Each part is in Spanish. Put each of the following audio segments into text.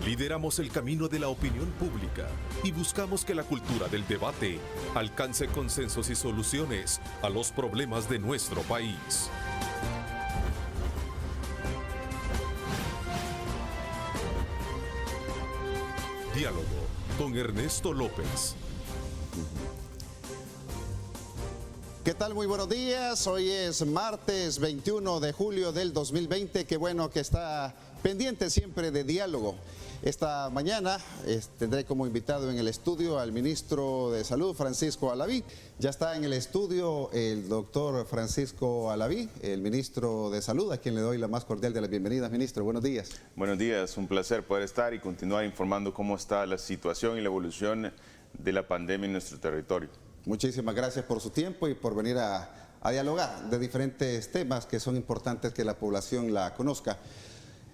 Lideramos el camino de la opinión pública y buscamos que la cultura del debate alcance consensos y soluciones a los problemas de nuestro país. Diálogo con Ernesto López. ¿Qué tal? Muy buenos días. Hoy es martes 21 de julio del 2020. Qué bueno que está pendiente siempre de Diálogo. Esta mañana tendré como invitado en el estudio al ministro de Salud, Francisco Alaví. Ya está en el estudio el doctor Francisco Alaví, el ministro de Salud, a quien le doy la más cordial de las bienvenidas. Ministro, buenos días. Buenos días, un placer poder estar y continuar informando cómo está la situación y la evolución de la pandemia en nuestro territorio. Muchísimas gracias por su tiempo y por venir a dialogar de diferentes temas que son importantes que la población la conozca.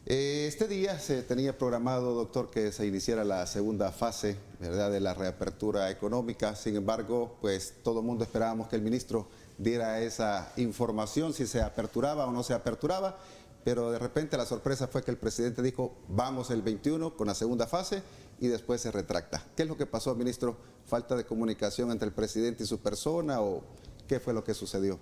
Este día se tenía programado, doctor, que se iniciara la segunda fase, ¿verdad?, de la reapertura económica. Sin embargo, pues todo el mundo esperábamos que el ministro diera esa información, si se aperturaba o no se aperturaba, pero de repente la sorpresa fue que el presidente dijo, vamos el 21 con la segunda fase y después se retracta. ¿Qué es lo que pasó, ministro? ¿Falta de comunicación entre el presidente y su persona o qué fue lo que sucedió?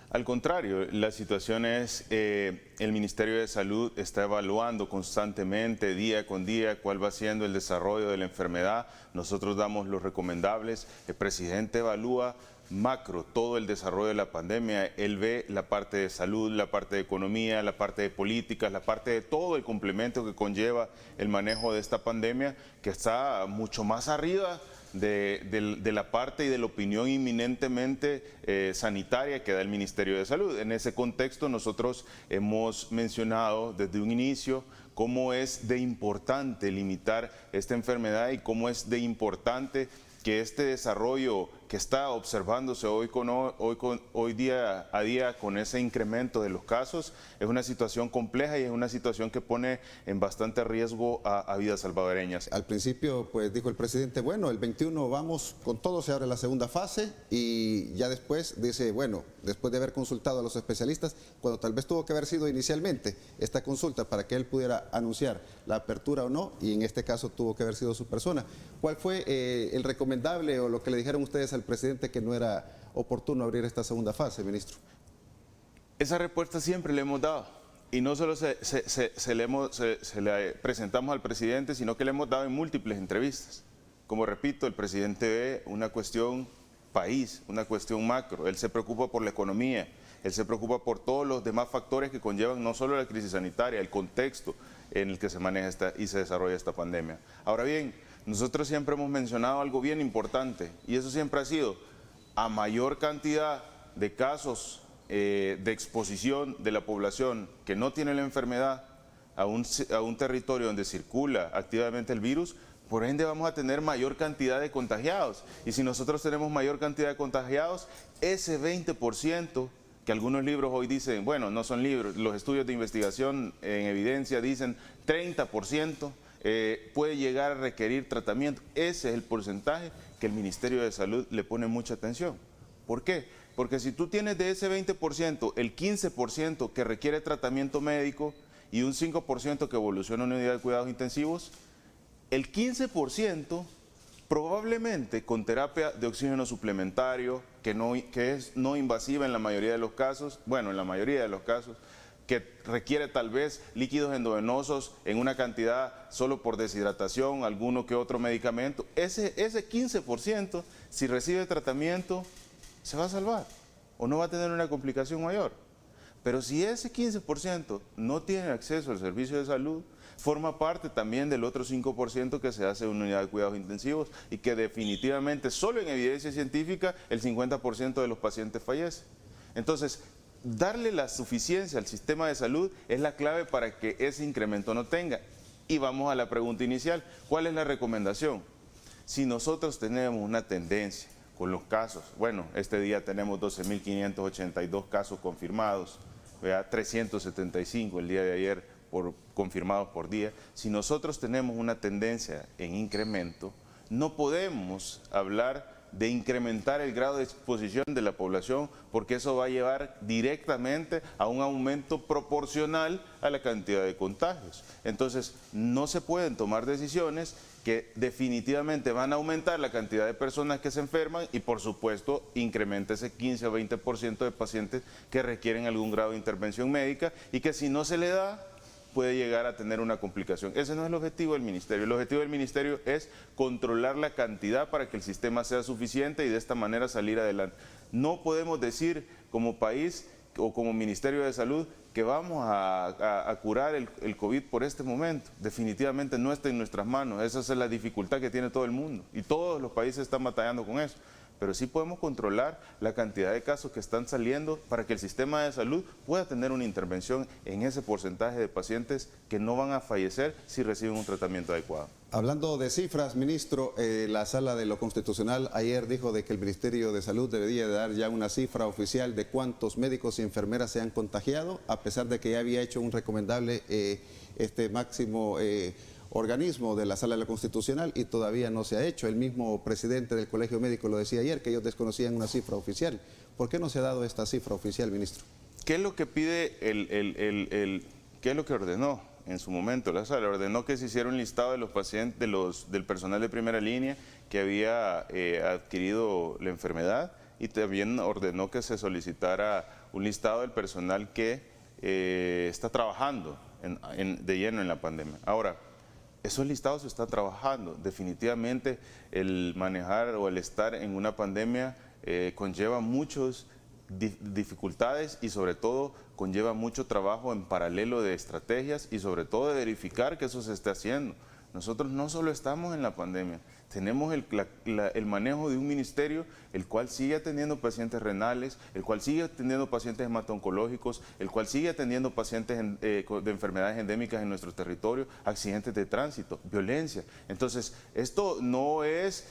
Al contrario, la situación es, el Ministerio de Salud está evaluando constantemente, día con día, cuál va siendo el desarrollo de la enfermedad. Nosotros damos los recomendables, el presidente evalúa macro todo el desarrollo de la pandemia. Él ve la parte de salud, la parte de economía, la parte de políticas, la parte de todo el complemento que conlleva el manejo de esta pandemia, que está mucho más arriba de la parte y de la opinión inminentemente sanitaria que da el Ministerio de Salud. En ese contexto nosotros hemos mencionado desde un inicio cómo es de importante limitar esta enfermedad y cómo es de importante que este desarrollo que está observándose hoy día a día con ese incremento de los casos es una situación compleja y es una situación que pone en bastante riesgo a vidas salvadoreñas. Al principio, pues dijo el presidente, bueno, el 21 vamos con todo, se abre la segunda fase y ya después dice, bueno, después de haber consultado a los especialistas, cuando tal vez tuvo que haber sido inicialmente esta consulta para que él pudiera anunciar la apertura o no, y en este caso tuvo que haber sido su persona. ¿Cuál fue el recomendable o lo que le dijeron ustedes al presidente que no era oportuno abrir esta segunda fase, ministro? Esa respuesta siempre le hemos dado y no solo se le presentamos al presidente, sino que le hemos dado en múltiples entrevistas. Como repito, el presidente ve una cuestión país, una cuestión macro. Él se preocupa por la economía, él se preocupa por todos los demás factores que conllevan no solo la crisis sanitaria, el contexto en el que se maneja y se desarrolla esta pandemia. Ahora bien, nosotros siempre hemos mencionado algo bien importante y eso siempre ha sido, a mayor cantidad de casos de exposición de la población que no tiene la enfermedad a un territorio donde circula activamente el virus, por ende vamos a tener mayor cantidad de contagiados. Y si nosotros tenemos mayor cantidad de contagiados, ese 20% que algunos libros hoy dicen, bueno, no son libros, los estudios de investigación en evidencia dicen 30%, puede llegar a requerir tratamiento. Ese es el porcentaje que el Ministerio de Salud le pone mucha atención. ¿Por qué? Porque si tú tienes de ese 20%, el 15% que requiere tratamiento médico y un 5% que evoluciona en unidad de cuidados intensivos, el 15% probablemente con terapia de oxígeno suplementario, que es no invasiva en la mayoría de los casos, bueno, en la mayoría de los casos, que requiere tal vez líquidos endovenosos en una cantidad solo por deshidratación, alguno que otro medicamento, ese 15%, si recibe tratamiento, se va a salvar o no va a tener una complicación mayor. Pero si ese 15% no tiene acceso al servicio de salud, forma parte también del otro 5% que se hace en unidad de cuidados intensivos y que definitivamente, solo en evidencia científica, el 50% de los pacientes fallece. Entonces, darle la suficiencia al sistema de salud es la clave para que ese incremento no tenga. Y vamos a la pregunta inicial, ¿cuál es la recomendación? Si nosotros tenemos una tendencia con los casos, bueno, este día tenemos 12.582 casos confirmados, ¿verdad? 375 el día de ayer confirmados por día. Si nosotros tenemos una tendencia en incremento, no podemos hablar de incrementar el grado de exposición de la población, porque eso va a llevar directamente a un aumento proporcional a la cantidad de contagios. Entonces, no se pueden tomar decisiones que definitivamente van a aumentar la cantidad de personas que se enferman y, por supuesto, incrementa ese 15 o 20% de pacientes que requieren algún grado de intervención médica y que si no se le da, puede llegar a tener una complicación. Ese no es el objetivo del ministerio. El objetivo del ministerio es controlar la cantidad para que el sistema sea suficiente y de esta manera salir adelante. No podemos decir como país o como Ministerio de Salud que vamos a curar el COVID por este momento. Definitivamente no está en nuestras manos. Esa es la dificultad que tiene todo el mundo y todos los países están batallando con eso. Pero sí podemos controlar la cantidad de casos que están saliendo para que el sistema de salud pueda tener una intervención en ese porcentaje de pacientes que no van a fallecer si reciben un tratamiento adecuado. Hablando de cifras, ministro, la Sala de lo Constitucional ayer dijo de que el Ministerio de Salud debería de dar ya una cifra oficial de cuántos médicos y enfermeras se han contagiado, a pesar de que ya había hecho un recomendable máximo organismo de la Sala de lo Constitucional y todavía no se ha hecho. El mismo presidente del Colegio Médico lo decía ayer, que ellos desconocían una cifra oficial. ¿Por qué no se ha dado esta cifra oficial, ministro? ¿Qué es lo que pide qué es lo que ordenó en su momento la Sala? Ordenó que se hiciera un listado de los pacientes, del personal de primera línea que había adquirido la enfermedad y también ordenó que se solicitara un listado del personal que está trabajando de lleno en la pandemia. Ahora, esos listados se están trabajando. Definitivamente el manejar o el estar en una pandemia conlleva muchas dificultades y sobre todo conlleva mucho trabajo en paralelo de estrategias y sobre todo de verificar que eso se esté haciendo. Nosotros no solo estamos en la pandemia, tenemos el manejo de un ministerio el cual sigue atendiendo pacientes renales, el cual sigue atendiendo pacientes hemato-oncológicos, el cual sigue atendiendo pacientes de enfermedades endémicas en nuestro territorio, accidentes de tránsito, violencia. Entonces, esto no es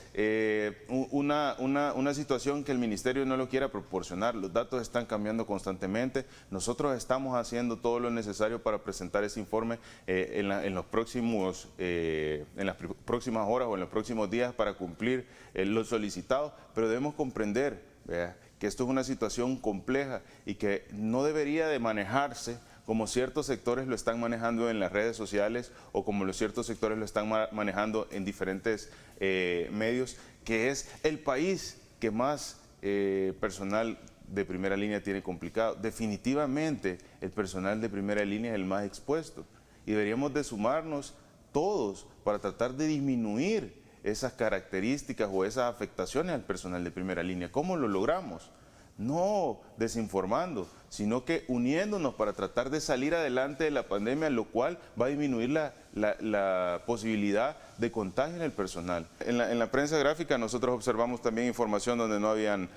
una situación que el ministerio no lo quiera proporcionar. Los datos están cambiando constantemente. Nosotros estamos haciendo todo lo necesario para presentar ese informe en las próximas horas o en los próximos días para cumplir lo solicitado, pero debemos comprender que esto es una situación compleja y que no debería de manejarse como ciertos sectores lo están manejando en las redes sociales o como los ciertos sectores lo están manejando en diferentes medios, que es el país que más personal de primera línea tiene complicado. Definitivamente el personal de primera línea es el más expuesto y deberíamos de sumarnos todos para tratar de disminuir esas características o esas afectaciones al personal de primera línea. ¿Cómo lo logramos? No desinformando, sino que uniéndonos para tratar de salir adelante de la pandemia, lo cual va a disminuir la posibilidad de contagio en el personal. En la prensa gráfica nosotros observamos también información donde no habían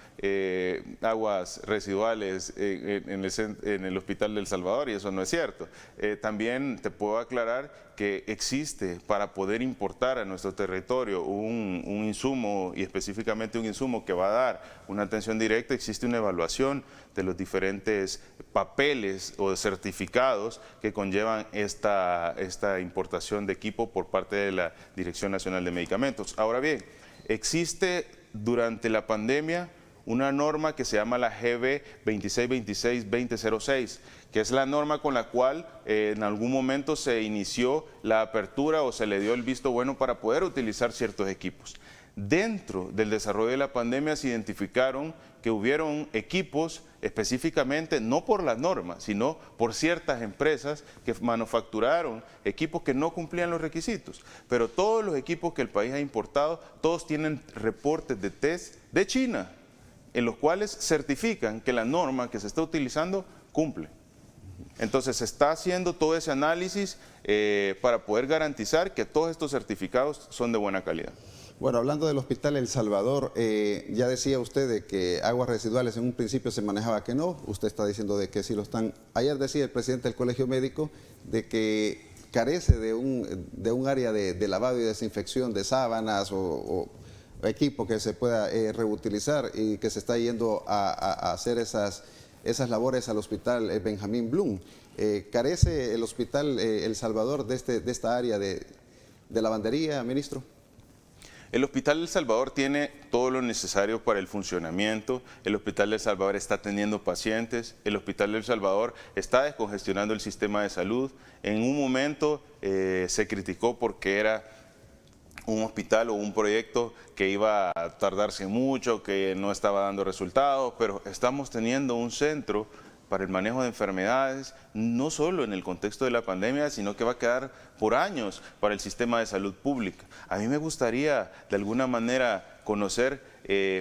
aguas residuales en el Hospital del Salvador y eso no es cierto. También te puedo aclarar que existe para poder importar a nuestro territorio un insumo y específicamente un insumo que va a dar una atención directa, existe una evaluación de los diferentes papeles o certificados que conllevan esta importación de equipo por parte de la Dirección Nacional de Medicamentos. Ahora bien, existe durante la pandemia una norma que se llama la GB 2626-2006, que es la norma con la cual en algún momento se inició la apertura o se le dio el visto bueno para poder utilizar ciertos equipos. Dentro del desarrollo de la pandemia se identificaron que hubieron equipos específicamente, no por la norma, sino por ciertas empresas que manufacturaron equipos que no cumplían los requisitos. Pero todos los equipos que el país ha importado, todos tienen reportes de test de China, en los cuales certifican que la norma que se está utilizando cumple. Entonces se está haciendo todo ese análisis para poder garantizar que todos estos certificados son de buena calidad. Bueno, hablando del Hospital El Salvador, ya decía usted de que aguas residuales en un principio se manejaba que no, usted está diciendo de que sí lo están. Ayer decía el presidente del Colegio Médico de que carece de un área de lavado y desinfección de sábanas o equipo que se pueda reutilizar y que se está yendo a hacer esas labores al Hospital Benjamín Blum. ¿Carece el Hospital El Salvador de esta área de lavandería, ministro? El Hospital El Salvador tiene todo lo necesario para el funcionamiento, el Hospital El Salvador está atendiendo pacientes, el Hospital El Salvador está descongestionando el sistema de salud. En un momento se criticó porque era un hospital o un proyecto que iba a tardarse mucho, que no estaba dando resultados, pero estamos teniendo un centro para el manejo de enfermedades, no solo en el contexto de la pandemia, sino que va a quedar por años para el sistema de salud pública. A mí me gustaría de alguna manera conocer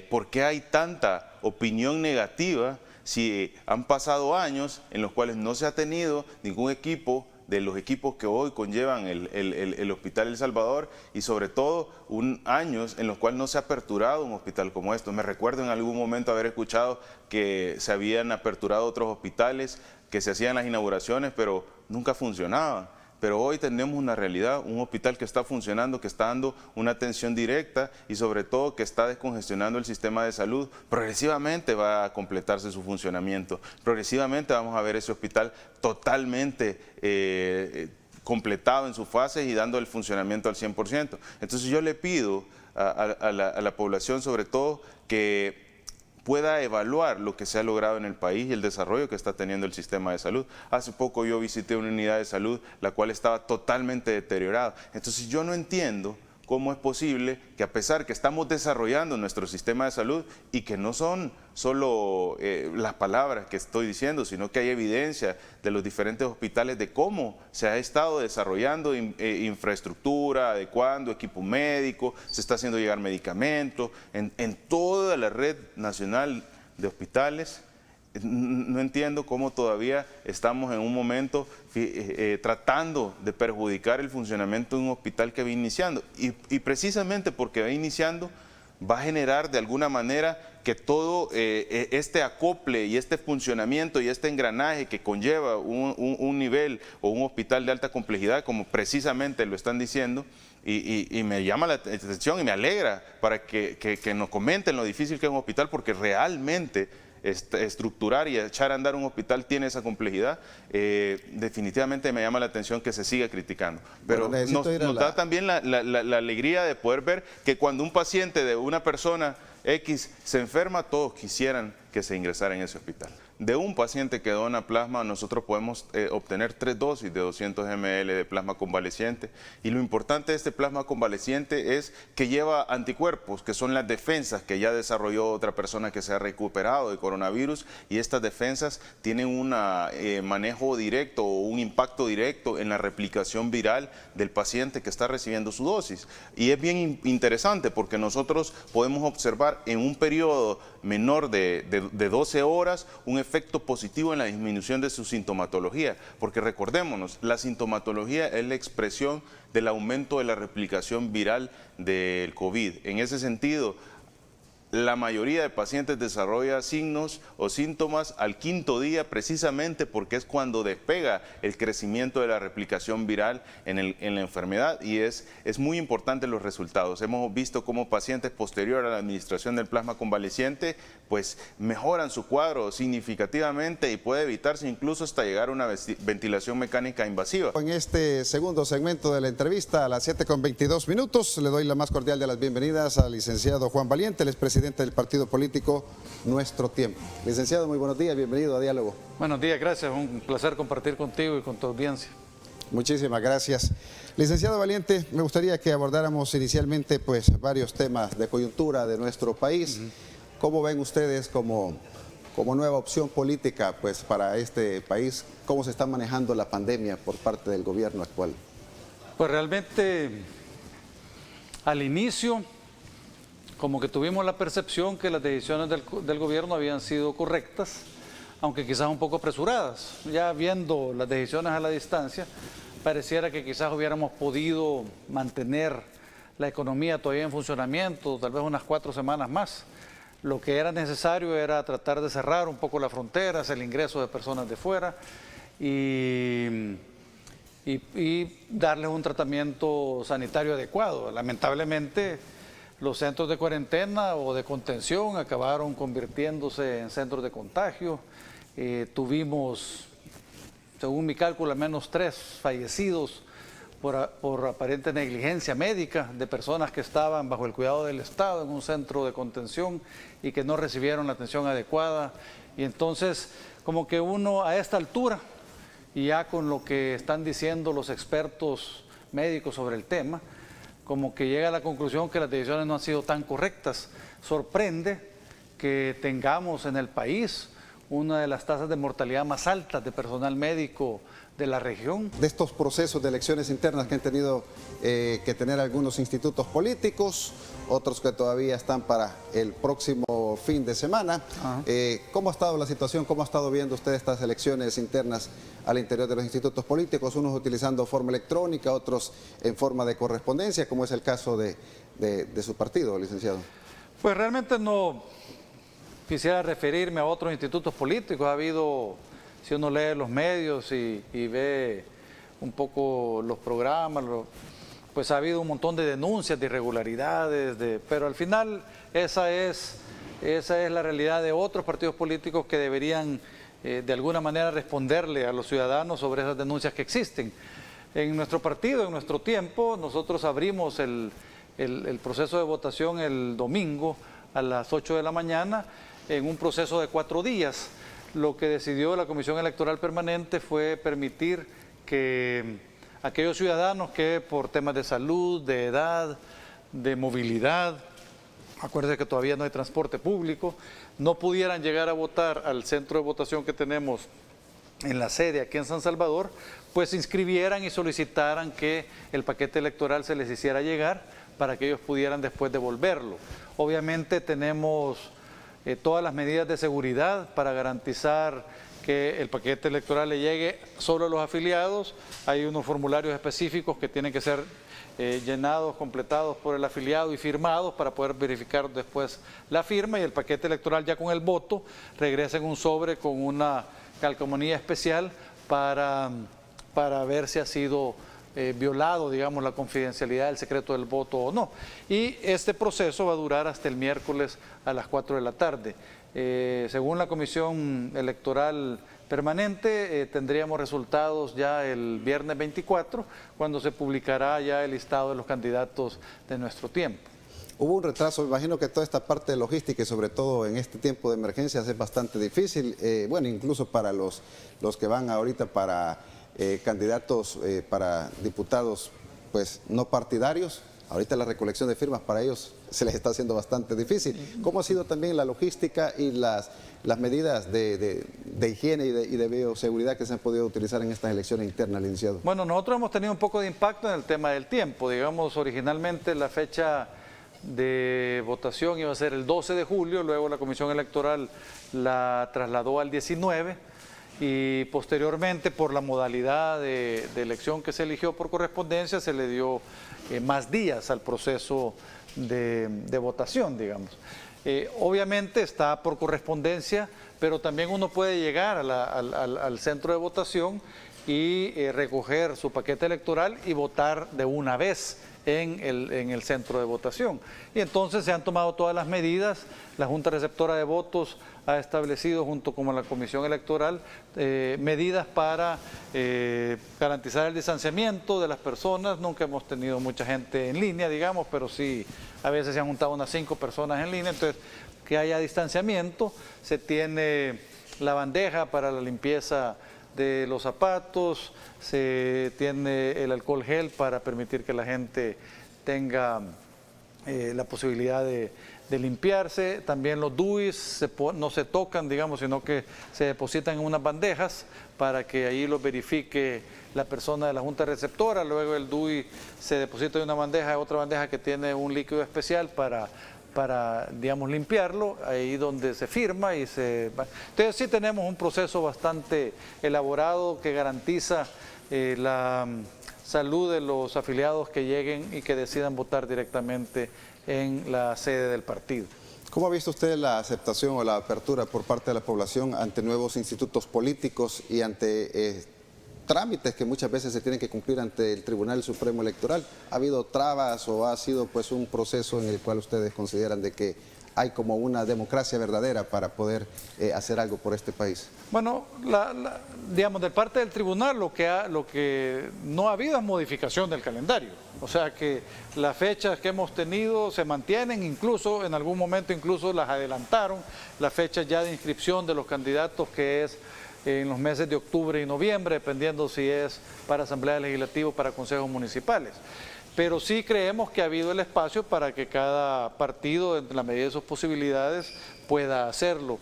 por qué hay tanta opinión negativa si han pasado años en los cuales no se ha tenido ningún equipo de los equipos que hoy conllevan el Hospital El Salvador y sobre todo años en los cuales no se ha aperturado un hospital como esto. Me recuerdo en algún momento haber escuchado que se habían aperturado otros hospitales, que se hacían las inauguraciones, pero nunca funcionaban. Pero hoy tenemos una realidad, un hospital que está funcionando, que está dando una atención directa y sobre todo que está descongestionando el sistema de salud. Progresivamente va a completarse su funcionamiento. Progresivamente vamos a ver ese hospital totalmente completado en sus fases y dando el funcionamiento al 100%. Entonces yo le pido a la población sobre todo que pueda evaluar lo que se ha logrado en el país y el desarrollo que está teniendo el sistema de salud. Hace poco yo visité una unidad de salud la cual estaba totalmente deteriorada. Entonces yo no entiendo cómo es posible que a pesar que estamos desarrollando nuestro sistema de salud y que no son solo las palabras que estoy diciendo, sino que hay evidencia de los diferentes hospitales de cómo se ha estado desarrollando infraestructura, adecuando equipo médico, se está haciendo llegar medicamentos en toda la red nacional de hospitales. No entiendo cómo todavía estamos en un momento tratando de perjudicar el funcionamiento de un hospital que va iniciando. Y precisamente porque va iniciando, va a generar de alguna manera que todo este acople y este funcionamiento y este engranaje que conlleva un nivel o un hospital de alta complejidad, como precisamente lo están diciendo, y me llama la atención y me alegra para que nos comenten lo difícil que es un hospital, porque realmente estructurar y echar a andar un hospital tiene esa complejidad. Definitivamente me llama la atención que se siga criticando, pero bueno, nos da también la alegría de poder ver que cuando un paciente de una persona X se enferma, todos quisieran que se ingresara en ese hospital. De un paciente que dona plasma, nosotros podemos obtener 3 dosis de 200 ml de plasma convaleciente. Y lo importante de este plasma convaleciente es que lleva anticuerpos, que son las defensas que ya desarrolló otra persona que se ha recuperado de coronavirus. Y estas defensas tienen un manejo directo o un impacto directo en la replicación viral del paciente que está recibiendo su dosis. Y es bien interesante porque nosotros podemos observar en un periodo menor de 12 horas un efecto positivo en la disminución de su sintomatología, porque recordémonos, la sintomatología es la expresión del aumento de la replicación viral del COVID. En ese sentido, la mayoría de pacientes desarrolla signos o síntomas al 5.º día, precisamente porque es cuando despega el crecimiento de la replicación viral en la enfermedad, y es muy importante los resultados. Hemos visto cómo pacientes posterior a la administración del plasma convaleciente pues mejoran su cuadro significativamente y puede evitarse incluso hasta llegar a una ventilación mecánica invasiva. En este segundo segmento de la entrevista, a las 7:22, le doy la más cordial de las bienvenidas al licenciado Juan Valiente, el expresidente del partido político Nuestro Tiempo. Licenciado, muy buenos días, bienvenido a Diálogo. Buenos días, gracias, un placer compartir contigo y con tu audiencia. Muchísimas gracias. Licenciado Valiente, me gustaría que abordáramos inicialmente pues varios temas de coyuntura de nuestro país. ¿Cómo ven ustedes como nueva opción política pues para este país? ¿Cómo se está manejando la pandemia por parte del gobierno actual? Pues realmente al inicio como que tuvimos la percepción que las decisiones del gobierno habían sido correctas, aunque quizás un poco apresuradas. Ya viendo las decisiones a la distancia, pareciera que quizás hubiéramos podido mantener la economía todavía en funcionamiento, tal vez unas 4 semanas más. Lo que era necesario era tratar de cerrar un poco las fronteras, el ingreso de personas de fuera y darles un tratamiento sanitario adecuado. Lamentablemente, los centros de cuarentena o de contención acabaron convirtiéndose en centros de contagio. Tuvimos, según mi cálculo, al menos 3 fallecidos por aparente negligencia médica de personas que estaban bajo el cuidado del Estado en un centro de contención y que no recibieron la atención adecuada. Y entonces, como que uno a esta altura, y ya con lo que están diciendo los expertos médicos sobre el tema, como que llega a la conclusión que las decisiones no han sido tan correctas. Sorprende que tengamos en el país una de las tasas de mortalidad más altas de personal médico de la región. De estos procesos de elecciones internas que han tenido que tener algunos institutos políticos, otros que todavía están para el próximo fin de semana. ¿Cómo ha estado la situación? ¿Cómo ha estado viendo usted estas elecciones internas al interior de los institutos políticos? Unos utilizando forma electrónica, otros en forma de correspondencia, como es el caso de su partido, licenciado. Pues realmente no quisiera referirme a otros institutos políticos. Ha habido, si uno lee los medios y ve un poco los programas, pues ha habido un montón de denuncias de irregularidades, pero al final esa es la realidad de otros partidos políticos que deberían de alguna manera responderle a los ciudadanos sobre esas denuncias que existen. En nuestro partido, en nuestro tiempo, nosotros abrimos el proceso de votación el domingo a las 8 de la mañana en un proceso de 4 días. Lo que decidió la Comisión Electoral Permanente fue permitir que aquellos ciudadanos que por temas de salud, de edad, de movilidad, acuérdense que todavía no hay transporte público, no pudieran llegar a votar al centro de votación que tenemos en la sede aquí en San Salvador, pues se inscribieran y solicitaran que el paquete electoral se les hiciera llegar para que ellos pudieran después devolverlo. Obviamente tenemos todas las medidas de seguridad para garantizar que el paquete electoral le llegue solo a los afiliados. Hay unos formularios específicos que tienen que ser llenados, completados por el afiliado y firmados para poder verificar después la firma, y el paquete electoral ya con el voto regresa en un sobre con una calcomanía especial para ver si ha sido violado, digamos, la confidencialidad del secreto del voto o no. Y este proceso va a durar hasta el miércoles a las 4 de la tarde. Según la Comisión Electoral Permanente, tendríamos resultados ya el viernes 24, cuando se publicará ya el listado de los candidatos de nuestro tiempo. Hubo un retraso, me imagino que toda esta parte de logística y sobre todo en este tiempo de emergencias es bastante difícil, bueno, incluso para los que van ahorita para candidatos para diputados pues no partidarios. Ahorita la recolección de firmas para ellos se les está haciendo bastante difícil. ¿Cómo ha sido también la logística y las medidas de higiene y de bioseguridad que se han podido utilizar en estas elecciones internas, licenciado? Bueno, nosotros hemos tenido un poco de impacto en el tema del tiempo. Digamos, originalmente la fecha de votación iba a ser el 12 de julio, luego la Comisión Electoral la trasladó al 19, y posteriormente, por la modalidad de elección que se eligió por correspondencia, se le dio más días al proceso de votación, digamos. Obviamente está por correspondencia, pero también uno puede llegar al centro de votación y recoger su paquete electoral y votar de una vez en el centro de votación. Y entonces se han tomado todas las medidas. La Junta Receptora de Votos ha establecido, junto con la Comisión Electoral, medidas para garantizar el distanciamiento de las personas. Nunca hemos tenido mucha gente en línea, digamos, pero sí, a veces se han juntado unas 5 personas en línea, entonces que haya distanciamiento. Se tiene la bandeja para la limpieza de los zapatos, se tiene el alcohol gel para permitir que la gente tenga la posibilidad de limpiarse. También los DUIs no se tocan, digamos, sino que se depositan en unas bandejas para que ahí los verifique la persona de la Junta Receptora. Luego el DUI se deposita en una bandeja, otra bandeja que tiene un líquido especial para digamos, limpiarlo, ahí donde se firma y se va. Entonces sí tenemos un proceso bastante elaborado que garantiza la salud de los afiliados que lleguen y que decidan votar directamente en la sede del partido. ¿Cómo ha visto usted la aceptación o la apertura por parte de la población ante nuevos institutos políticos y ante trámites que muchas veces se tienen que cumplir ante el Tribunal Supremo Electoral? ¿Ha habido trabas o ha sido pues un proceso en el cual ustedes consideran de que hay como una democracia verdadera para poder hacer algo por este país? Bueno, digamos, de parte del tribunal lo que no ha habido es modificación del calendario. O sea que las fechas que hemos tenido se mantienen, incluso en algún momento incluso las adelantaron, las fechas ya de inscripción de los candidatos, que es en los meses de octubre y noviembre, dependiendo si es para Asamblea Legislativa o para consejos municipales. Pero sí creemos que ha habido el espacio para que cada partido, en la medida de sus posibilidades, pueda hacerlo.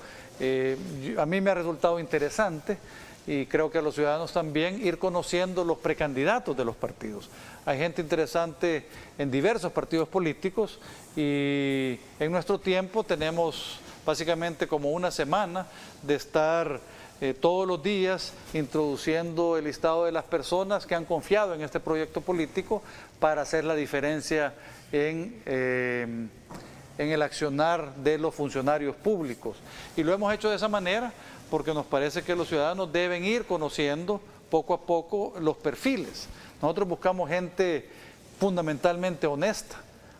A mí me ha resultado interesante, y creo que a los ciudadanos también, ir conociendo los precandidatos de los partidos. Hay gente interesante en diversos partidos políticos, y en nuestro tiempo tenemos básicamente como una semana de estar todos los días introduciendo el listado de las personas que han confiado en este proyecto político para hacer la diferencia en el accionar de los funcionarios públicos. Y lo hemos hecho de esa manera porque nos parece que los ciudadanos deben ir conociendo poco a poco los perfiles. Nosotros buscamos gente fundamentalmente honesta,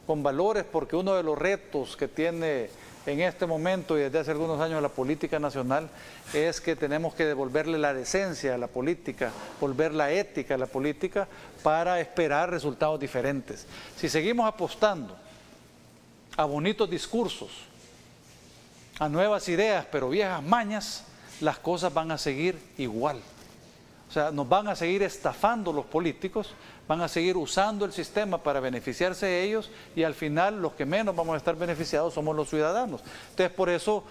con valores, porque uno de los retos que tiene en este momento y desde hace algunos años la política nacional es que tenemos que devolverle la decencia a la política, volver la ética a la política para esperar resultados diferentes. Si seguimos apostando a bonitos discursos, a nuevas ideas, pero viejas mañas, las cosas van a seguir igual. O sea, nos van a seguir estafando los políticos, van a seguir usando el sistema para beneficiarse de ellos, y al final los que menos vamos a estar beneficiados somos los ciudadanos. Entonces, por eso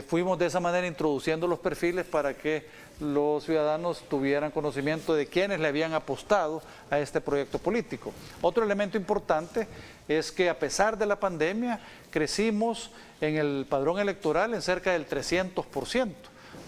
fuimos de esa manera introduciendo los perfiles para que los ciudadanos tuvieran conocimiento de quiénes le habían apostado a este proyecto político. Otro elemento importante es que a pesar de la pandemia crecimos en el padrón electoral en cerca del 300%.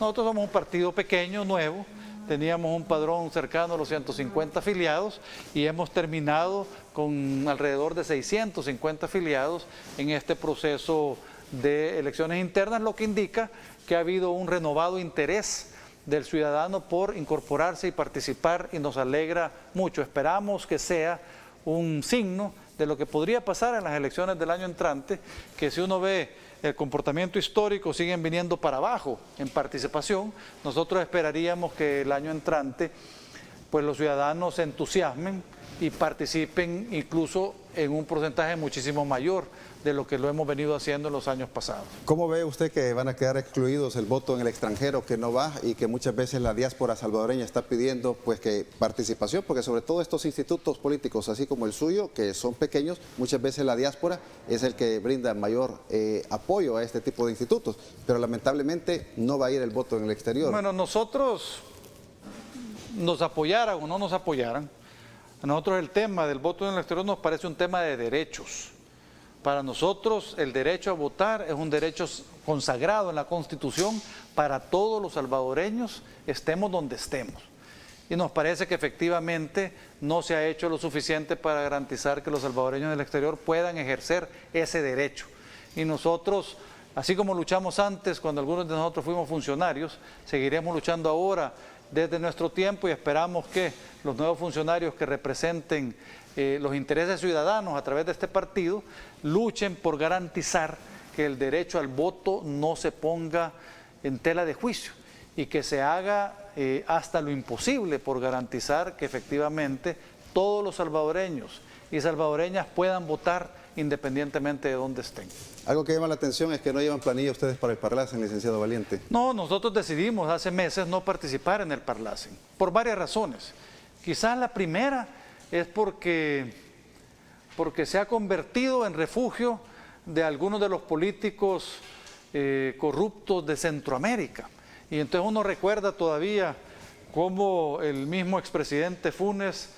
Nosotros somos un partido pequeño, nuevo. Teníamos un padrón cercano a los 150 afiliados y hemos terminado con alrededor de 650 afiliados en este proceso de elecciones internas, lo que indica que ha habido un renovado interés del ciudadano por incorporarse y participar, y nos alegra mucho. Esperamos que sea un signo de lo que podría pasar en las elecciones del año entrante, que si uno ve el comportamiento histórico, siguen viniendo para abajo en participación. Nosotros esperaríamos que el año entrante pues los ciudadanos se entusiasmen y participen incluso en un porcentaje muchísimo mayor de lo que lo hemos venido haciendo en los años pasados. ¿Cómo ve usted que van a quedar excluidos el voto en el extranjero que no va, y que muchas veces la diáspora salvadoreña está pidiendo pues que participación? Porque sobre todo estos institutos políticos, así como el suyo, que son pequeños, muchas veces la diáspora es el que brinda mayor apoyo a este tipo de institutos, pero lamentablemente no va a ir el voto en el exterior. Bueno, nosotros, nos apoyaran o no nos apoyaran, a nosotros el tema del voto en el exterior nos parece un tema de derechos. Para nosotros el derecho a votar es un derecho consagrado en la Constitución para todos los salvadoreños, estemos donde estemos. Y nos parece que efectivamente no se ha hecho lo suficiente para garantizar que los salvadoreños del exterior puedan ejercer ese derecho. Y nosotros, así como luchamos antes cuando algunos de nosotros fuimos funcionarios, seguiremos luchando ahora desde nuestro tiempo, y esperamos que los nuevos funcionarios que representen los intereses ciudadanos a través de este partido luchen por garantizar que el derecho al voto no se ponga en tela de juicio, y que se haga hasta lo imposible por garantizar que efectivamente todos los salvadoreños y salvadoreñas puedan votar independientemente de dónde estén. Algo que llama la atención es que no llevan planilla ustedes para el Parlacen, licenciado Valiente. No, nosotros decidimos hace meses no participar en el Parlacen, por varias razones. Quizás la primera es porque se ha convertido en refugio de algunos de los políticos corruptos de Centroamérica. Y entonces uno recuerda todavía cómo el mismo expresidente Funes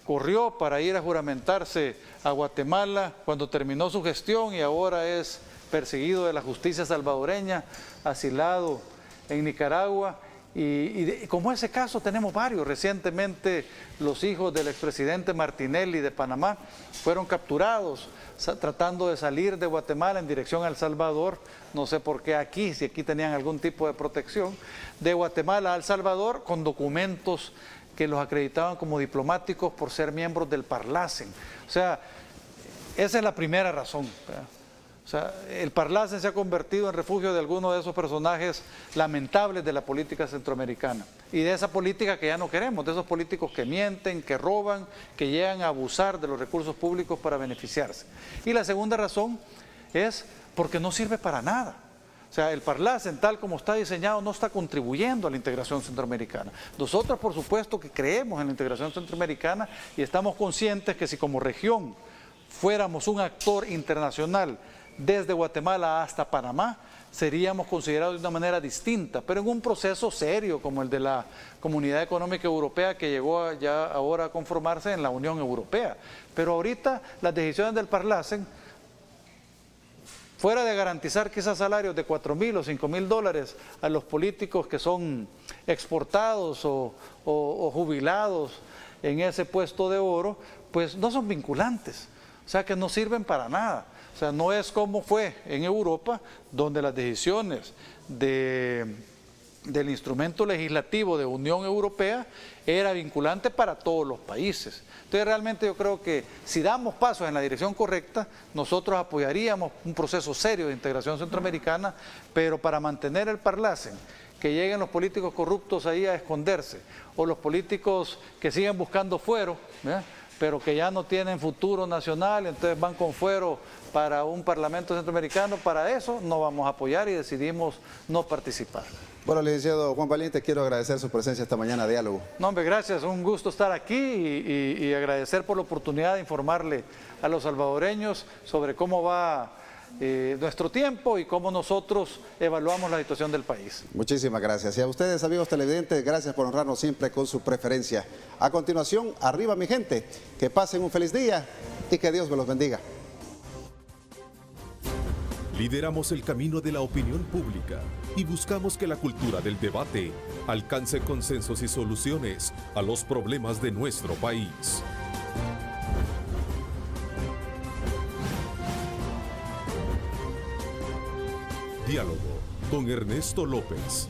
corrió para ir a juramentarse a Guatemala cuando terminó su gestión, y ahora es perseguido de la justicia salvadoreña, asilado en Nicaragua. Y como ese caso tenemos varios. Recientemente los hijos del expresidente Martinelli de Panamá fueron capturados tratando de salir de Guatemala en dirección a El Salvador. No sé por qué aquí, si aquí tenían algún tipo de protección, de Guatemala a El Salvador con documentos que los acreditaban como diplomáticos por ser miembros del Parlacen. O sea, esa es la primera razón, ¿verdad? O sea, el Parlacen se ha convertido en refugio de algunos de esos personajes lamentables de la política centroamericana y de esa política que ya no queremos, de esos políticos que mienten, que roban, que llegan a abusar de los recursos públicos para beneficiarse. Y la segunda razón es porque no sirve para nada. O sea, el Parlacen, tal como está diseñado, no está contribuyendo a la integración centroamericana. Nosotros, por supuesto, que creemos en la integración centroamericana y estamos conscientes que si como región fuéramos un actor internacional desde Guatemala hasta Panamá, seríamos considerados de una manera distinta, pero en un proceso serio como el de la Comunidad Económica Europea, que llegó ya ahora a conformarse en la Unión Europea. Pero ahorita las decisiones del Parlacen, fuera de garantizar quizás salarios de $4,000 o $5,000 a los políticos que son exportados o jubilados en ese puesto de oro, pues no son vinculantes, o sea que no sirven para nada. O sea, no es como fue en Europa, donde las decisiones del instrumento legislativo de Unión Europea era vinculante para todos los países. Entonces realmente yo creo que si damos pasos en la dirección correcta, nosotros apoyaríamos un proceso serio de integración centroamericana, pero para mantener el Parlacen, que lleguen los políticos corruptos ahí a esconderse, o los políticos que siguen buscando fuero, ¿verdad?, pero que ya no tienen futuro nacional, entonces van con fuero para un parlamento centroamericano, para eso no vamos a apoyar y decidimos no participar. Bueno, licenciado Juan Valiente, quiero agradecer su presencia esta mañana a Diálogo. No, hombre, gracias, un gusto estar aquí y agradecer por la oportunidad de informarle a los salvadoreños sobre cómo va nuestro tiempo y cómo nosotros evaluamos la situación del país. Muchísimas gracias. Y a ustedes, amigos televidentes, gracias por honrarnos siempre con su preferencia. A continuación, arriba mi gente, que pasen un feliz día y que Dios me los bendiga. Lideramos el camino de la opinión pública y buscamos que la cultura del debate alcance consensos y soluciones a los problemas de nuestro país. Diálogo con Ernesto López.